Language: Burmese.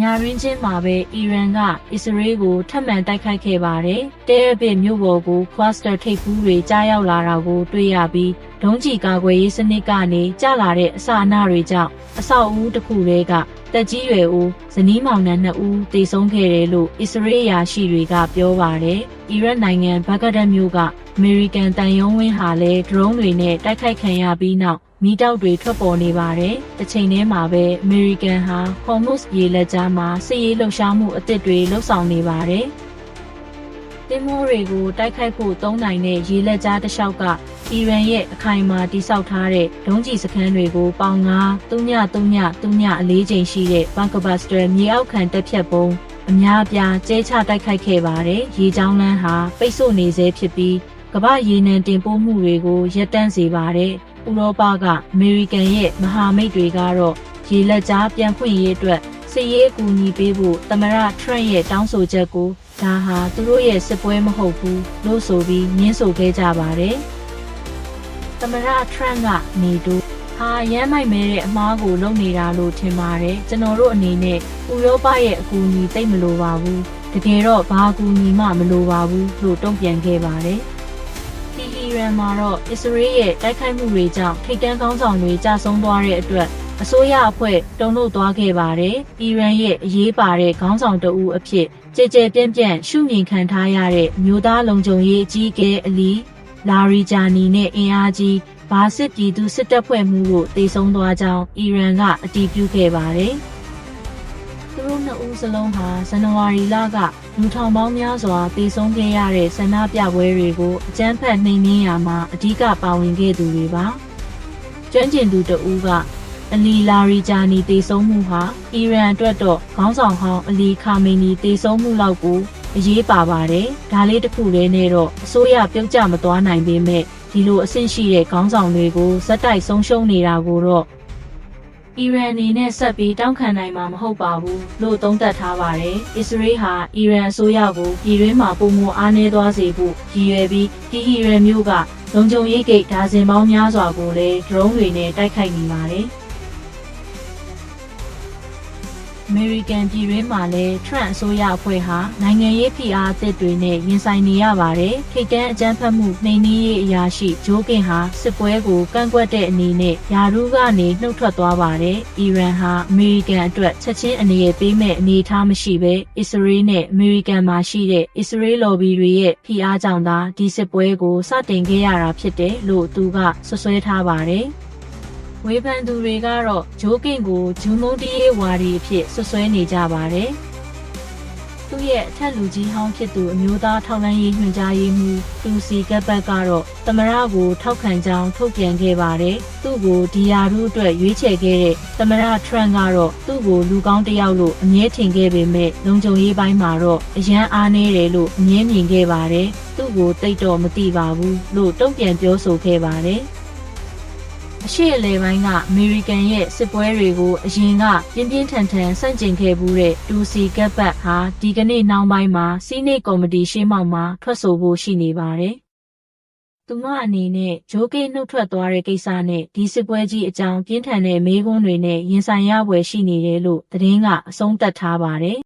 ညာရင်းချင်းမှာပဲအီရန်ကအစ္စရေးကိုထပ်မံတိုက်ခိုက်ခဲ့ပါတယ်။တဲအဗစ်မြို့ပေါ်ကိုခွာစတာထိပ်ဖူးတွေကြားရောက်လာတာကိုတွေ့ရပြီးဒုံးကျည်ကာကွယ်ရေးစနစ်ကနေကျလာတဲ့အစအနတွေကြောင့်အဆောက်အဦတစ်ခုတည်းကတက်ကြီးရွယ်ဦးဇနီးမောင်နှံ2ဦးသေဆုံးခဲ့တယ်လို့အစ္စရေးအရာရှိတွေကပြောပါတယ်။အီရတ်နိုင်ငံဘဂ္ဂဒက်မြို့ကအမေရိကန်တန်ယုံဝင်းဟာလည်းဒရုန်းတွေနဲ့တိုက်ခိုက်ခံရပြီးနောက်မီးတောက်တွေထွက်ပေါ်နေပါတယ်။တစ်ချိန်တည်းမှာပဲအမေရိကန်ဟာဟော်မုတ်ရေလက်ကြားမှာစစ်ရေးလှုပ်ရှားမှုအသစ်တွေလှုပ်ဆောင်နေပါတယ်။တင်မိုးတွေကိုတိုက်ခိုက်ဖို့သုံးနိုင်တဲ့ရေလက်ကြားတစ်လျှောက်ကအီရန်ရဲ့အခိုင်အမာတိစောက်ထားတဲ့ဒုံးကျည်စခန်းတွေကိုပေါင်9-3-3-3အလေးချိန်ရှိတဲ့ဘန်ကဘတ်စတာမြေအောက်ခံတက်ဖြတ်ပုံအများအပြားကျဲချတိုက်ခိုက်ခဲ့ပါတယ်။ရေကြောင်းလမ်းဟာပိတ်ဆို့နေဆဲဖြစ်ပြီးကမ္ဘာရေနံတင်ပို့မှုတွေကိုရပ်တန့်စေပါတယ်။ဥရောပကအမေရိကန်ရဲ့မဟာမိတ်တွေကတော့ရေလက်ကြားပြန်ဖွင့်ရေးအတွက်စစ်ရေးအကူအညီပေးဖို့သမ္မတထရန့်ရဲ့တောင်းဆိုချက်ကိုဒါဟာသူတို့ရဲ့စစ်ပွဲမဟုတ်ဘူးလို့ဆိုပြီးညှင်းဆိုခဲ့ကြပါတယ်။သမ္မတထရန့်ကနေတိုဟာရမ်းမိုက်မဲတဲ့အမားကိုလုပ်နေတာလို့ထင်ပါတယ်။ကျွန်တော်တို့အနေနဲ့ဥရောပရဲ့အကူအညီသိမ့်မလိုပါဘူး။တကယ်တော့ဘာအကူအညီမှမလိုပါဘူးလို့တုံ့ပြန်ခဲ့ပါတယ်။အီရန်မှာတော့အစ္စရေးရဲ့တိုက်ခိုက်မှုတွေကြောင့်ထိပ်တန်းခေါင်းဆောင်တွေကြာဆုံးသွားတဲ့အတွက်အစိုးရအဖွဲ့တုံ့လို့သွားခဲ့ပါတယ်။အီရန်ရဲ့အရေးပါတဲ့ခေါင်းဆောင်တဦးအဖြစ်ကြည်ကြဲပြန့်ပြန့်ရှုမြင်ခံထားရတဲ့မျိုးသားလုံခြုံရေးအကြီးအကဲအလီလာရီဂျာနီနဲ့အင်အားကြီးဘာစစ်ပြည်သူစစ်တပ်ဖွဲ့မှုတို့တေဆုံးသွားကြောင်းအီရန်ကအတည်ပြုခဲ့ပါတယ်။သူတို့နှစ်ဦးစလုံးဟာဇန်နဝါရီလကလူထောင်ပေါင်းများစွာတေဆုံးခဲ့ရတဲ့ဆန္ဒပြပွဲတွေကိုအကြမ်းဖက်နှိမ်နင်းရာမှာအဓိကပါဝင်ခဲ့သူတွေပါ။ကျွမ်းကျင်သူတဦးကအလီလာရီဂျာနီတေဆုံးမှုဟာအီရန်အတွက်တော့ခေါင်းဆောင်ဟောင်းအလီခါမေနီတေဆုံးမှုလောက်ကိုအရေးပါပါတယ်။ဒါလေးတစ်ခုလေးနဲ့တော့အစိုးရပြုတ်ကျမသွားနိုင်ပေမဲ့ဒီလိုအဆင့်ရှိတဲ့ခေါင်းဆောင်တွေကိုဇက်တိုက်ဆုံးရှုံးနေတာကိုတော့အီရန်အနေနဲ့ဆက်ပြီးတောင်းခံနိုင်မှာမဟုတ်ပါဘူးလို့သုံးသပ်ထားပါတယ်။အစ္စရေးဟာအီရန်အစိုးရကိုပြည်တွင်းမှာပုံမအားနည်းသွားစေဖို့ရည်ရွယ်ပြီးဒီအီရန်မျိုးကလုံခြုံရေးဂိတ်ဒါဇင်ပေါင်းများစွာကိုလည်းဒရုန်းတွေနဲ့တိုက်ခိုက်နေပါတယ်။အမေရိကန်ပြည်တွင်းမှာလည်းထရန့်အစိုးရအဖွဲ့ဟာနိုင်ငံရေးဖိအားအသစ်တွေနဲ့ရင်ဆိုင်နေရပါတယ်။ထိပ်တန်းအကြမ်းဖက်မှုနှိမ်နင်းရေးအရာရှိဂျိုးကင်ဟာစစ်ပွဲကိုကန့်ကွက်တဲ့အနေနဲ့ယာရူးကနေနှုတ်ထွက်သွားပါတယ်။အီရန်ဟာအမေရိကန်အတွက်ချက်ချင်းအနေနဲ့ပေးမဲ့အနေအထားမရှိဘဲအစ္စရေးနဲ့အမေရိကန်မှာရှိတဲ့အစ္စရေးလော်ဘီတွေရဲ့ဖိအားကြောင့်သာဒီစစ်ပွဲကိုစတင်ခဲ့ရတာဖြစ်တယ်လို့သူကဆွဆွဲထားပါတယ်။ဝေဖန်သူတွေကတော့ဂျိုးကင်ကိုဂျူးမုန်းတီးရေးဝါဒီအဖြစ်ဆွဆွဲနေကြပါတယ်။သူ့ရဲ့အထက်လူကြီးဟောင်းဖြစ်သူအမျိုးသားထောက်လှမ်းရေးညွှန်ကြားရေးမှူးတူစီကပ်ဘတ်ကတော့သမ္မတကိုထောက်ခံကြောင်းထုတ်ပြန်ခဲ့ပါတယ်။သူ့ကိုဒီယာရူးအတွက်ရွေးချယ်ခဲ့တဲ့သမ္မတထရန့်ကတော့သူ့ကိုလူကောင်းတစ်ယောက်လို့အမြဲထင်ခဲ့ပေမဲ့လုံခြုံရေးပိုင်းမှာတော့အယမ်းအားနည်းတယ်လို့အမြဲမြင်ခဲ့ပါတယ်။သူ့ကိုတိတ်တော့မသိပါဘူးလို့တုံ့ပြန်ပြောဆိုခဲ့ပါတယ်။အရှေ့အလယ်ပိုင်းကအမေရိကန်ရဲ့စစ်ပွဲတွေကိုအရင်ကပြင်းပြင်းထန်ထန်ဆန့်ကျင်ခဲ့မှုတဲ့တူစီကပ်ဘတ်ဟာဒီကနေ့နောက်ပိုင်းမှာစီးနိတ်ကော်မတီရှေ့မှောက်မှာထွက်ဆိုဖို့ရှိနေပါတယ်။သူမအနေနဲ့ဂျိုးကိနှုတ်ထွက်သွားတဲ့ကိစ္စနဲ့ဒီစစ်ပွဲကြီးအကြောင်းပြင်းထန်တဲ့မေးခွန်းတွေနဲ့ရင်ဆိုင်ရဖွယ်ရှိနေတယ်လို့သတင်းကအဆုံးသတ်ထားပါတယ်